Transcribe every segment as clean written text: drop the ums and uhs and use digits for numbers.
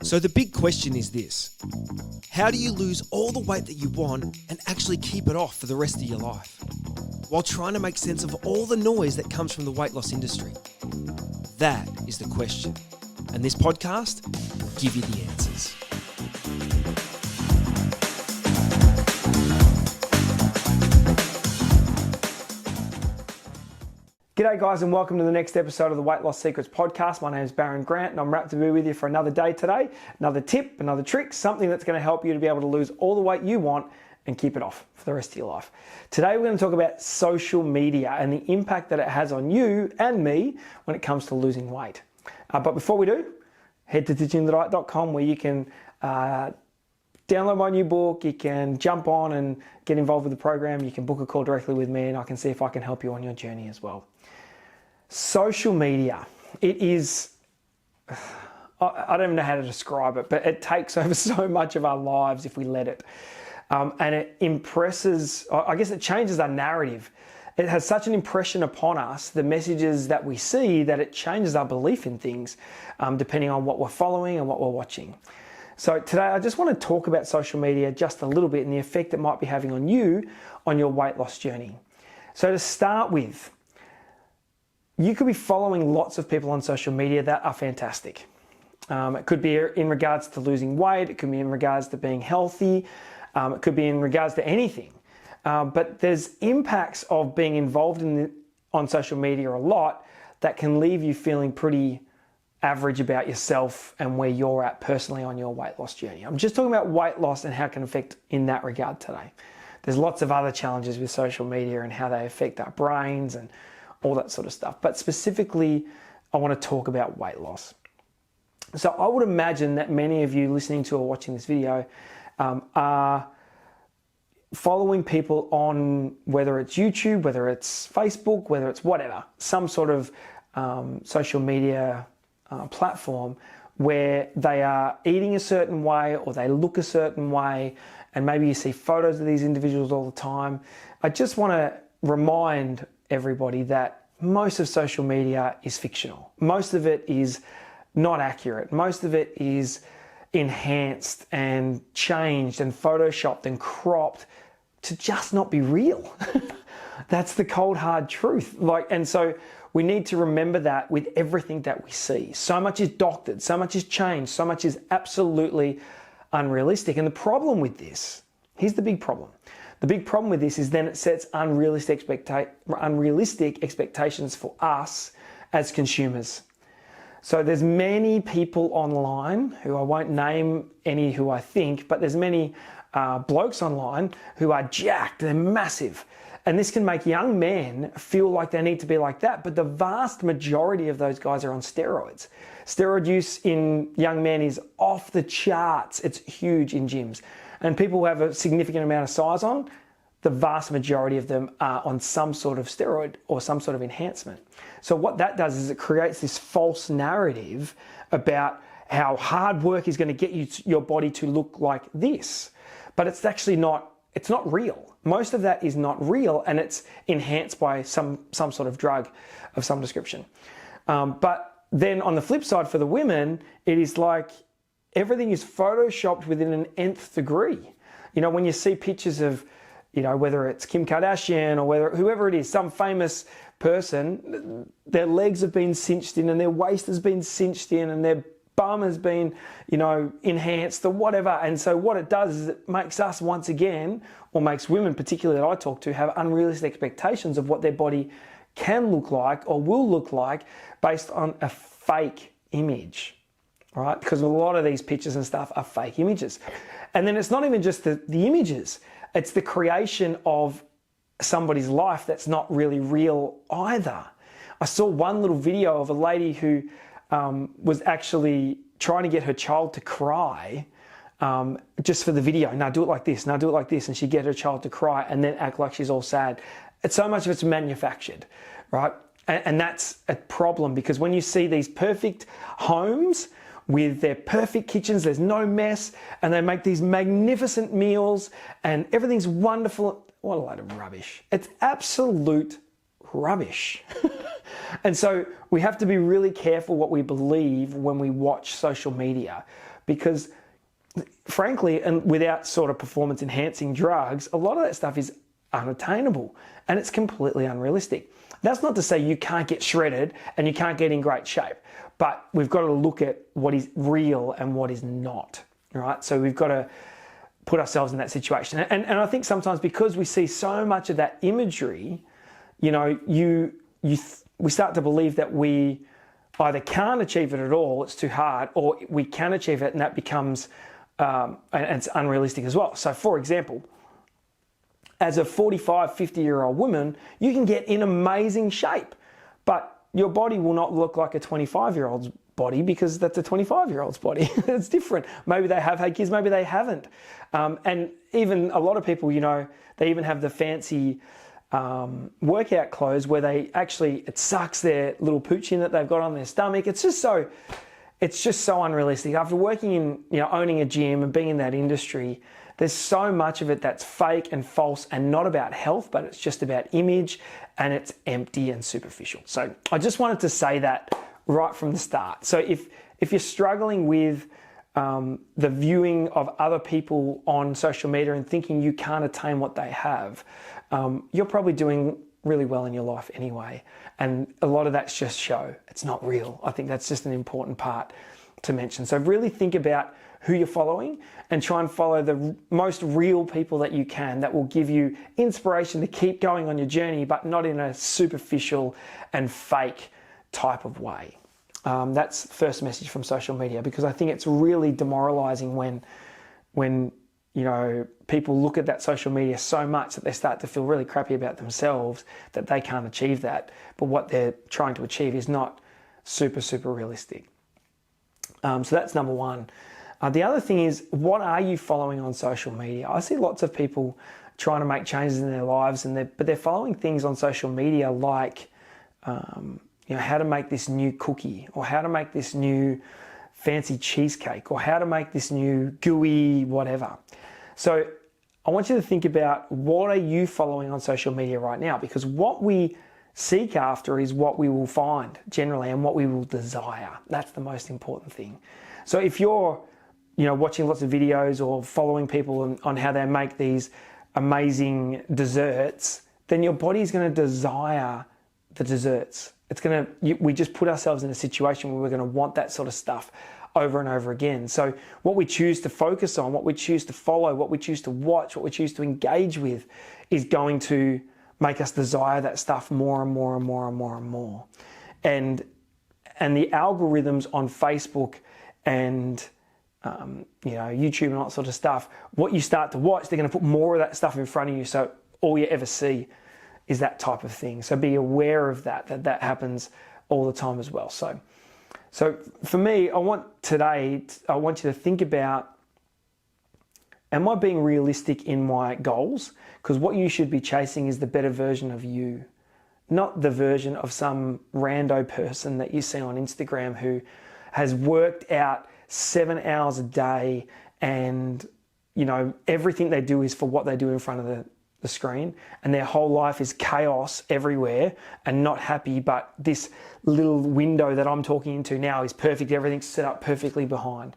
So the big question is this: how do you lose all the weight that you want and actually keep it off for the rest of your life, while trying to make sense of all the noise that comes from the weight loss industry? That is the question. And this podcast will give you the answers. G'day guys, and welcome to the next episode of the Weight Loss Secrets podcast. My name is Baron Grant and I'm wrapped to be with you for another day today. Another tip, another trick, something that's going to help you to be able to lose all the weight you want and keep it off for the rest of your life. Today we're going to talk about social media and the impact that it has on you and me when it comes to losing weight. But before we do, head to teachingthediet.com where you can download my new book, you can jump on and get involved with the program, you can book a call directly with me and I can see if I can help you on your journey as well. Social media, it is, I don't even know how to describe it, but it takes over so much of our lives if we let it. And it impresses, I guess it changes our narrative. It has such an impression upon us, the messages that we see, that it changes our belief in things, depending on what we're following and what we're watching. So today I just want to talk about social media just a little bit and the effect it might be having on you on your weight loss journey. So to start with, you could be following lots of people on social media that are fantastic. It could be in regards to losing weight, it could be in regards to being healthy, it could be in regards to anything. But there's impacts of being involved on social media a lot that can leave you feeling pretty average about yourself and where you're at personally on your weight loss journey. I'm just talking about weight loss and how it can affect in that regard today. There's lots of other challenges with social media and how they affect our brains and all that sort of stuff. But specifically, I want to talk about weight loss. So I would imagine that many of you listening to or watching this video are following people on, whether it's YouTube, whether it's Facebook, whether it's whatever, some sort of social media platform where they are eating a certain way or they look a certain way, and maybe you see photos of these individuals all the time. I just want to remind everybody that most of social media is fictional. Most of it is not accurate. Most of it is enhanced and changed and photoshopped and cropped to just not be real. That's the cold hard truth. And so we need to remember that with everything that we see. So much is doctored, so much is changed, so much is absolutely unrealistic. And the problem with this, here's the big problem. The big problem with this is then it sets unrealistic expectations for us as consumers. So there's many people online who I won't name any who I think, but there's many blokes online who are jacked, they're massive. And this can make young men feel like they need to be like that. But the vast majority of those guys are on steroids. Steroid use in young men is off the charts. It's huge in gyms. And people who have a significant amount of size on, the vast majority of them are on some sort of steroid or some sort of enhancement. So what that does is it creates this false narrative about how hard work is going to get your body to look like this. But it's actually not, it's not real. Most of that is not real, and it's enhanced by some sort of drug of some description. But then on the flip side for the women, it is like everything is photoshopped within an nth degree. You know, when you see pictures of, you know, whether it's Kim Kardashian or whoever it is, some famous person, their legs have been cinched in and their waist has been cinched in and their bum has been, you know, enhanced or whatever. And so what it does is it makes us once again, or makes women particularly that I talk to, have unrealistic expectations of what their body can look like or will look like based on a fake image. Right? Because a lot of these pictures and stuff are fake images. And then it's not even just the images, it's the creation of somebody's life that's not really real either. I saw one little video of a lady who was actually trying to get her child to cry just for the video. Now do it like this, now do it like this. And she'd get her child to cry and then act like she's all sad. It's so much of it's manufactured, right? And that's a problem, because when you see these perfect homes with their perfect kitchens, there's no mess, and they make these magnificent meals and everything's wonderful. What a load of rubbish. It's absolute rubbish. And so we have to be really careful what we believe when we watch social media, because frankly, and without sort of performance enhancing drugs, a lot of that stuff is unattainable and it's completely unrealistic. That's not to say you can't get shredded and you can't get in great shape, but we've got to look at what is real and what is not, right? So we've got to put ourselves in that situation. And I think sometimes because we see so much of that imagery, you know, we start to believe that we either can't achieve it at all, it's too hard, or we can achieve it and that becomes, and it's unrealistic as well. So for example, as a 45, 50-year-old woman, you can get in amazing shape, but your body will not look like a 25-year-old's body because that's a 25-year-old's body. It's different. Maybe they have had kids, maybe they haven't. And even a lot of people, you know, they even have the fancy workout clothes where they actually, it sucks their little pooch in that they've got on their stomach. It's just so unrealistic. After working in, you know, owning a gym and being in that industry, there's so much of it that's fake and false and not about health, but it's just about image and it's empty and superficial. So I just wanted to say that right from the start. So if you're struggling with the viewing of other people on social media and thinking you can't attain what they have, you're probably doing really well in your life anyway. And a lot of that's just show. It's not real. I think that's just an important part to mention. So really think about who you're following and try and follow the most real people that you can that will give you inspiration to keep going on your journey, but not in a superficial and fake type of way. That's the first message from social media, because I think it's really demoralizing when you know, people look at that social media so much that they start to feel really crappy about themselves that they can't achieve that. But what they're trying to achieve is not super, super realistic. So that's number one. The other thing is, what are you following on social media? I see lots of people trying to make changes in their lives, but they're following things on social media like, you know, how to make this new cookie, or how to make this new fancy cheesecake, or how to make this new gooey whatever. So I want you to think about, what are you following on social media right now? Because what we seek after is what we will find generally and what we will desire. That's the most important thing. So if you're, you know, watching lots of videos or following people on how they make these amazing desserts, then your body is going to desire the desserts. We just put ourselves in a situation where we're going to want that sort of stuff over and over again. So what we choose to focus on, what we choose to follow, what we choose to watch, what we choose to engage with is going to make us desire that stuff more and more and more and more and more. And the algorithms on Facebook and you know, YouTube and all that sort of stuff, what you start to watch, they're going to put more of that stuff in front of you. So all you ever see is that type of thing. So be aware of that happens all the time as well. So for me, I want you to think about, am I being realistic in my goals? Because what you should be chasing is the better version of you, not the version of some rando person that you see on Instagram who has worked out 7 hours a day and, you know, everything they do is for what they do in front of the screen, and their whole life is chaos everywhere and not happy, but this little window that I'm talking into now is perfect. Everything's set up perfectly behind.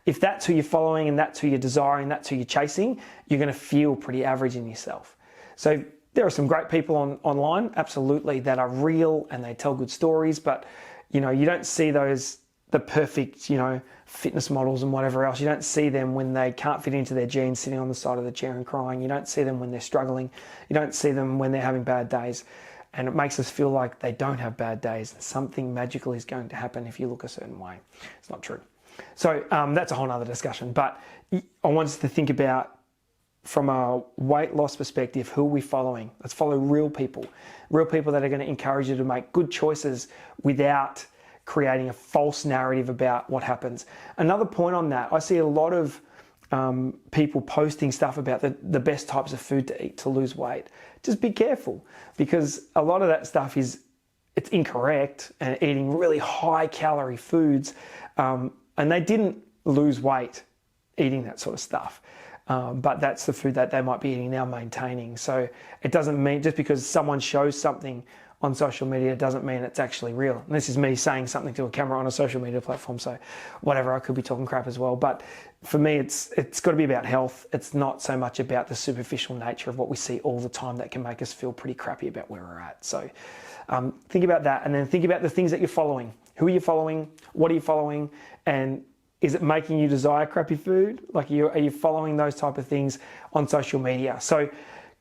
If that's who you're following and that's who you're desiring, that's who you're chasing, you're going to feel pretty average in yourself. So there are some great people online, absolutely, that are real and they tell good stories, but you know, you don't see the perfect, you know, fitness models and whatever else. You don't see them when they can't fit into their jeans sitting on the side of the chair and crying. You don't see them when they're struggling. You don't see them when they're having bad days. And it makes us feel like they don't have bad days and something magical is going to happen if you look a certain way. It's not true. So that's a whole nother discussion. But I want us to think about, from a weight loss perspective, who are we following? Let's follow real people that are going to encourage you to make good choices without creating a false narrative about what happens. Another point on that, I see a lot of people posting stuff about the best types of food to eat to lose weight. Just be careful, because a lot of that stuff it's incorrect, and eating really high calorie foods, and they didn't lose weight eating that sort of stuff. But that's the food that they might be eating now, maintaining. So it doesn't mean, just because someone shows something on social media doesn't mean it's actually real. And this is me saying something to a camera on a social media platform, so whatever, I could be talking crap as well. But for me, it's got to be about health. It's not so much about the superficial nature of what we see all the time that can make us feel pretty crappy about where we're at. So think about that, and then think about the things that you're following. Who are you following? What are you following? And is it making you desire crappy food? Like, are you following those type of things on social media? So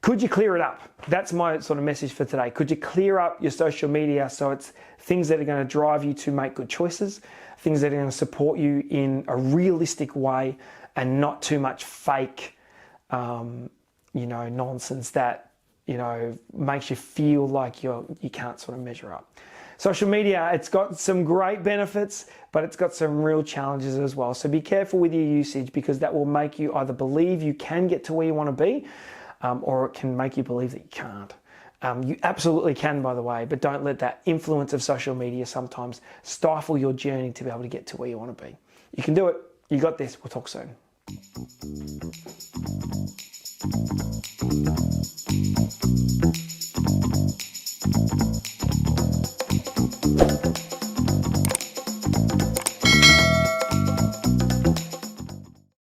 could you clear it up? That's my sort of message for today. Could you clear up your social media so it's things that are going to drive you to make good choices, things that are going to support you in a realistic way, and not too much fake, nonsense that, makes you feel like you can't sort of measure up. Social media, it's got some great benefits, but it's got some real challenges as well. So be careful with your usage, because that will make you either believe you can get to where you want to be, or it can make you believe that you can't. You absolutely can, by the way, but don't let that influence of social media sometimes stifle your journey to be able to get to where you want to be. You can do it. You got this. We'll talk soon.